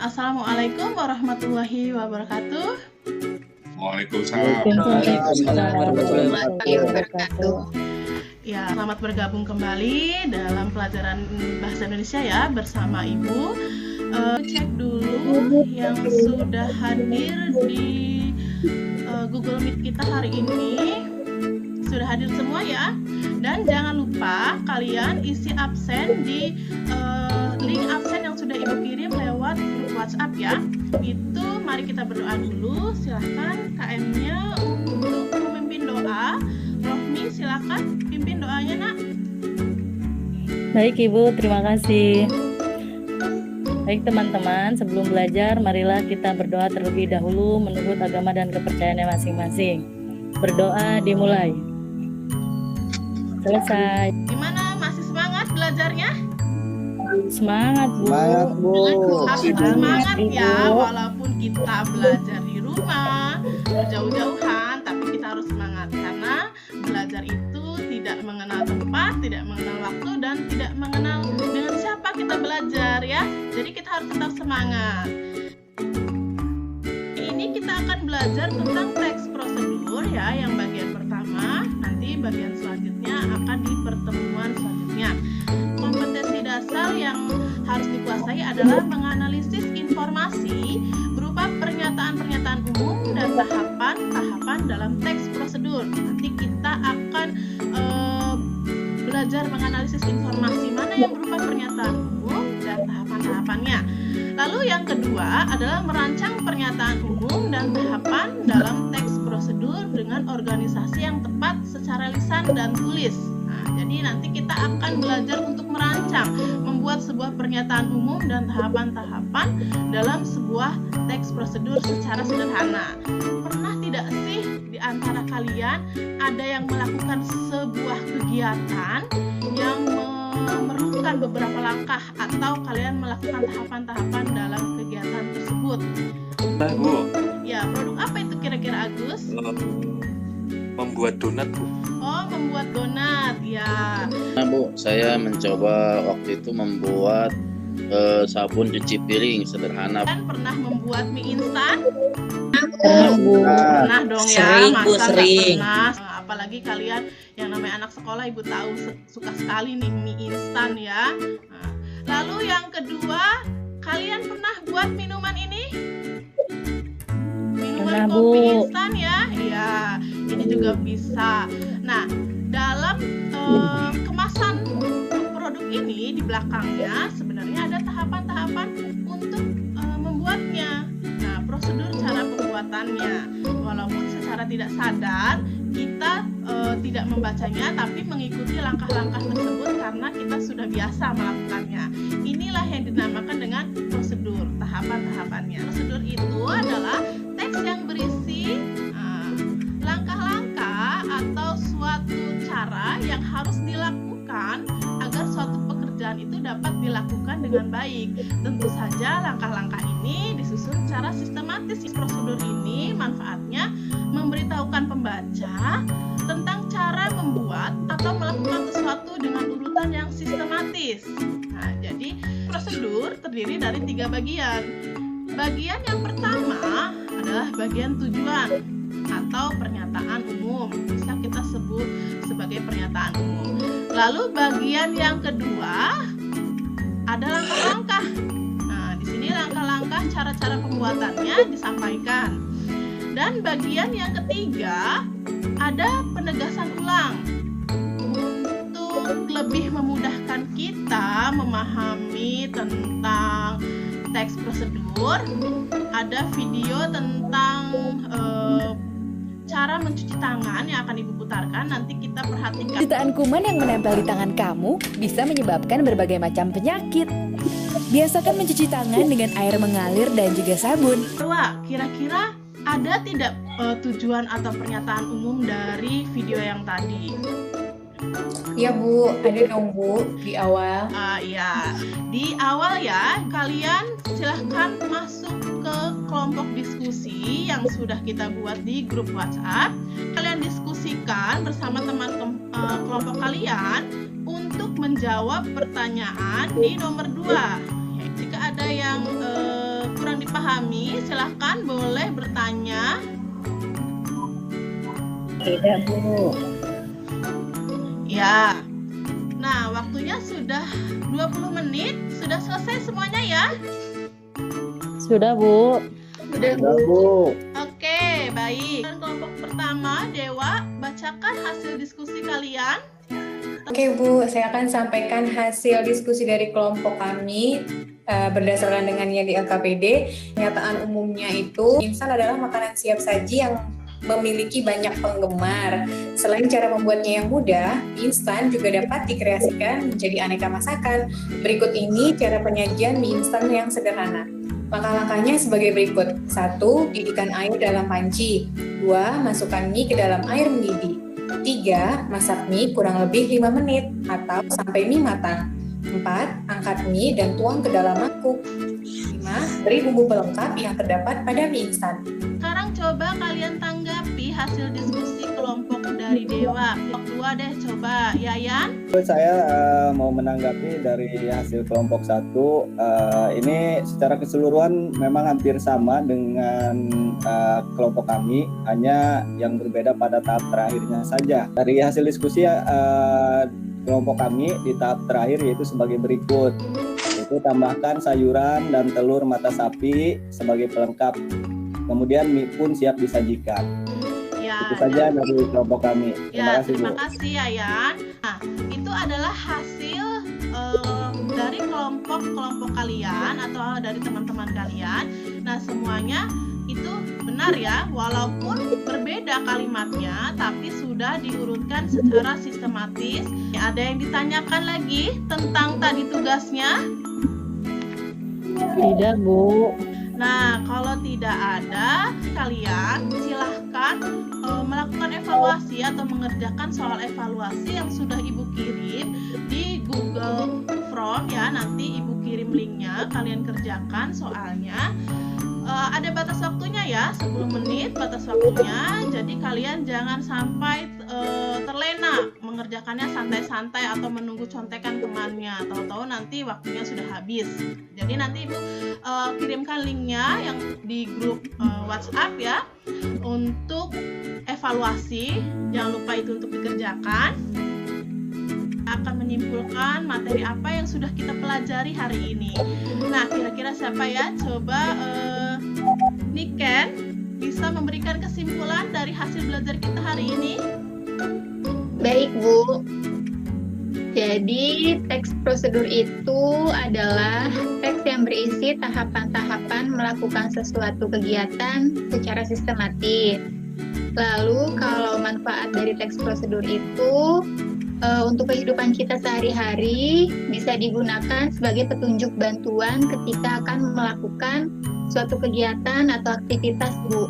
Assalamualaikum warahmatullahi wabarakatuh. Waalaikumsalam. Waalaikumsalam warahmatullahi wabarakatuh. Ya, selamat bergabung kembali dalam pelajaran bahasa Indonesia ya bersama Ibu. Cek dulu yang sudah hadir di Google Meet kita hari ini. Sudah hadir semua ya. Dan jangan lupa kalian isi absen di link absen yang sudah Ibu kirim lewat grup WhatsApp ya. Itu mari kita berdoa dulu. Silahkan KM-nya untuk memimpin doa. Rohmi silahkan pimpin doanya nak. Baik Ibu, terima kasih. Baik teman-teman, sebelum belajar marilah kita berdoa terlebih dahulu menurut agama dan kepercayaannya masing-masing. Berdoa dimulai. Selesai. Gimana, masih semangat belajarnya? Semangat Bu. Semangat Bu. Harus semangat ya, walaupun kita belajar di rumah jauh-jauhan, tapi kita harus semangat karena belajar itu tidak mengenal tempat, tidak mengenal waktu, dan tidak mengenal dengan siapa kita belajar ya. Jadi kita harus tetap semangat. Ini kita akan belajar tentang teks prosedur ya, yang bagian pertama. Nanti bagian selanjutnya akan di pertemuan selanjutnya. Kompetensi dasar yang harus dikuasai adalah menganalisis informasi berupa pernyataan-pernyataan umum dan tahapan-tahapan dalam teks prosedur. Nanti kita akan belajar menganalisis informasi mana yang berupa pernyataan umum dan tahapan-tahapannya. Lalu yang kedua adalah merancang pernyataan umum dan tahapan dalam teks prosedur dengan organisasi yang tepat secara lisan dan tulis. Nah, jadi nanti kita akan belajar untuk merancang, membuat sebuah pernyataan umum dan tahapan-tahapan dalam sebuah teks prosedur secara sederhana. Pernah tidak sih di antara kalian ada yang melakukan sebuah kegiatan yang memerlukan beberapa langkah atau kalian melakukan tahapan-tahapan dalam kegiatan tersebut? Bu. Ya, produk apa itu kira-kira Agus? Membuat donat Bu. Oh, membuat donat ya. Nah Bu, saya mencoba waktu itu membuat sabun cuci piring sederhana. Kan pernah membuat mie instan? Pernah Bu. Pernah dong ya, Sering, Bu, masa nggak sering. pernah? Apalagi kalian yang namanya anak sekolah, Ibu tahu suka sekali nih mie instan ya. Nah, lalu yang kedua, kalian pernah buat minuman ini? Minuman Pernah, kopi Bu. instan ya? Iya, ini juga bisa. Nah, dalam kemasan produk ini di belakangnya sebenarnya ada tahapan-tahapan untuk membuatnya. Nah, prosedur cara pembuatannya. Walaupun secara tidak sadar kita tidak membacanya, tapi mengikuti langkah-langkah tersebut karena kita sudah biasa melakukannya. Inilah yang dinamakan dengan prosedur, tahapan-tahapannya. Prosedur itu adalah teks yang berisi langkah-langkah atau suatu cara yang harus dilakukan agar suatu pekerjaan itu dapat dilakukan dengan baik. Tentu saja langkah-langkah ini disusun secara sistematis. Prosedur ini manfaatnya memberitahukan pembaca tentang cara membuat atau melakukan sesuatu dengan urutan yang sistematis. Nah, jadi prosedur terdiri dari 3 bagian. Bagian yang pertama adalah bagian tujuan atau pernyataan umum. Bisa kita sebut sebagai pernyataan umum. Lalu bagian yang kedua ada langkah-langkah. Nah, di sini langkah-langkah cara-cara pembuatannya disampaikan. Dan bagian yang ketiga ada penegasan ulang. Untuk lebih memudahkan kita memahami tentang teks prosedur, ada video tentang cara mencuci tangan yang akan Ibu putarkan. Nanti kita perhatikan. Jutaan kuman yang menempel di tangan kamu bisa menyebabkan berbagai macam penyakit. Biasakan mencuci tangan dengan air mengalir dan juga sabun. Kedua, kira-kira ada tidak tujuan atau pernyataan umum dari video yang tadi? Iya Bu, ada dong Bu di awal. Ya, di awal ya, kalian silahkan masuk ke kelompok diskusi yang sudah kita buat di grup WhatsApp. Kalian diskusikan bersama teman kelompok kalian untuk menjawab pertanyaan di nomor 2. Jika ada yang dipahami, silahkan boleh bertanya. Tidak, Bu. Ya. Nah, waktunya sudah 20 menit. Sudah selesai semuanya ya? Sudah, Bu. Udah, Ya, Bu. Bu. Oke, baik. Dan kelompok pertama, Dewa, bacakan hasil diskusi kalian. Oke, Bu, saya akan sampaikan hasil diskusi dari kelompok kami berdasarkan dengan yang di LKPD. Kenyataan umumnya itu, instan adalah makanan siap saji yang memiliki banyak penggemar. Selain cara membuatnya yang mudah, mie instan juga dapat dikreasikan menjadi aneka masakan. Berikut ini cara penyajian mie instan yang sederhana. Langkah-langkahnya sebagai berikut. 1. Didihkan air dalam panci. 2. Masukkan mie ke dalam air mendidih. 3. Masak mie kurang lebih 5 menit atau sampai mie matang. 4. Angkat mie dan tuang ke dalam mangkuk. 5. Beri bumbu pelengkap yang terdapat pada mie instan. Sekarang coba kalian tanggapi hasil diskusi kelompok dari Dewa. Kelompok 2 deh, coba. Yayan? Saya mau menanggapi dari hasil kelompok 1. Ini secara keseluruhan memang hampir sama dengan kelompok kami, hanya yang berbeda pada tahap terakhirnya saja. Dari hasil diskusi kelompok kami di tahap terakhir yaitu sebagai berikut. Itu tambahkan sayuran dan telur mata sapi sebagai pelengkap. Kemudian mie pun siap disajikan. Ya, Itu saja dari kelompok kami. ya, Terima kasih, Bu. terima kasih Yayan. Nah, itu adalah hasil dari kelompok kalian atau dari teman-teman kalian. Nah, semuanya itu benar ya, walaupun berbeda kalimatnya, tapi sudah diurutkan secara sistematis. Ya, ada yang ditanyakan lagi tentang tadi tugasnya? Tidak, Bu. Nah, kalau tidak ada, kalian silahkan melakukan evaluasi atau mengerjakan soal evaluasi yang sudah Ibu kirim di Google Form ya. Nanti Ibu kirim linknya, kalian kerjakan soalnya. Ada batas waktunya ya, 10 menit batas waktunya. Jadi kalian jangan sampai terlena mengerjakannya santai-santai atau menunggu contekan temannya. Tahu-tahu nanti waktunya sudah habis. Jadi nanti Ibu kirimkan linknya yang di grup WhatsApp ya untuk evaluasi. Jangan lupa itu untuk dikerjakan. Akan menyimpulkan materi apa yang sudah kita pelajari hari ini. Nah, kira-kira siapa ya? Coba Niken bisa memberikan kesimpulan dari hasil belajar kita hari ini. Baik, Bu. Jadi, teks prosedur itu adalah teks yang berisi tahapan-tahapan melakukan sesuatu kegiatan secara sistematis. Lalu, kalau manfaat dari teks prosedur itu untuk kehidupan kita sehari-hari bisa digunakan sebagai petunjuk bantuan ketika akan melakukan suatu kegiatan atau aktivitas, Bu.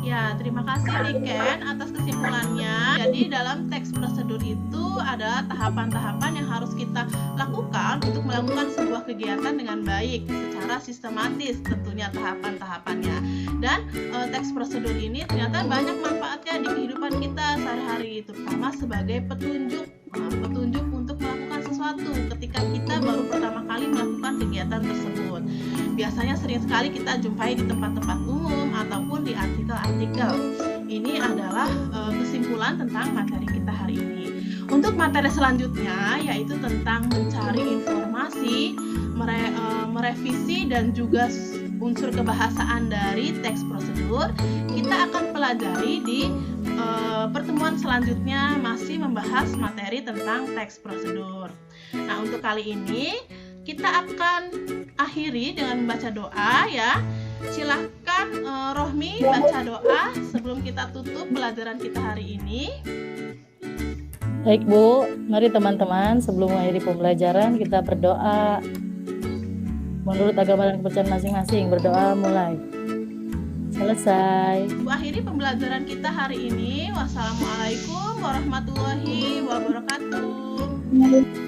Ya, terima kasih Niken atas kesimpulannya. Jadi dalam teks prosedur itu ada tahapan-tahapan yang harus kita lakukan untuk melakukan sebuah kegiatan dengan baik secara sistematis, tentunya tahapan-tahapannya. Dan teks prosedur ini ternyata banyak manfaatnya di kehidupan kita sehari-hari, terutama sebagai petunjuk untuk melakukan sesuatu ketika kita baru pertama kali melakukan kegiatan tersebut. Biasanya sering sekali kita jumpai di tempat-tempat umum ataupun di artikel-artikel. Ini adalah kesimpulan tentang materi kita hari ini. Untuk materi selanjutnya yaitu tentang mencari informasi, merevisi dan juga unsur kebahasaan dari teks prosedur. Kita akan pelajari di pertemuan selanjutnya masih membahas materi tentang teks prosedur. Nah, untuk kali ini kita akan akhiri dengan membaca doa ya. Silahkan Rohmi baca doa sebelum kita tutup pelajaran kita hari ini. Baik, Bu. Mari teman-teman, sebelum mengakhiri pembelajaran kita berdoa. Menurut agama dan kepercayaan masing-masing, berdoa mulai. Selesai. Akhiri pembelajaran kita hari ini. Wassalamualaikum warahmatullahi wabarakatuh.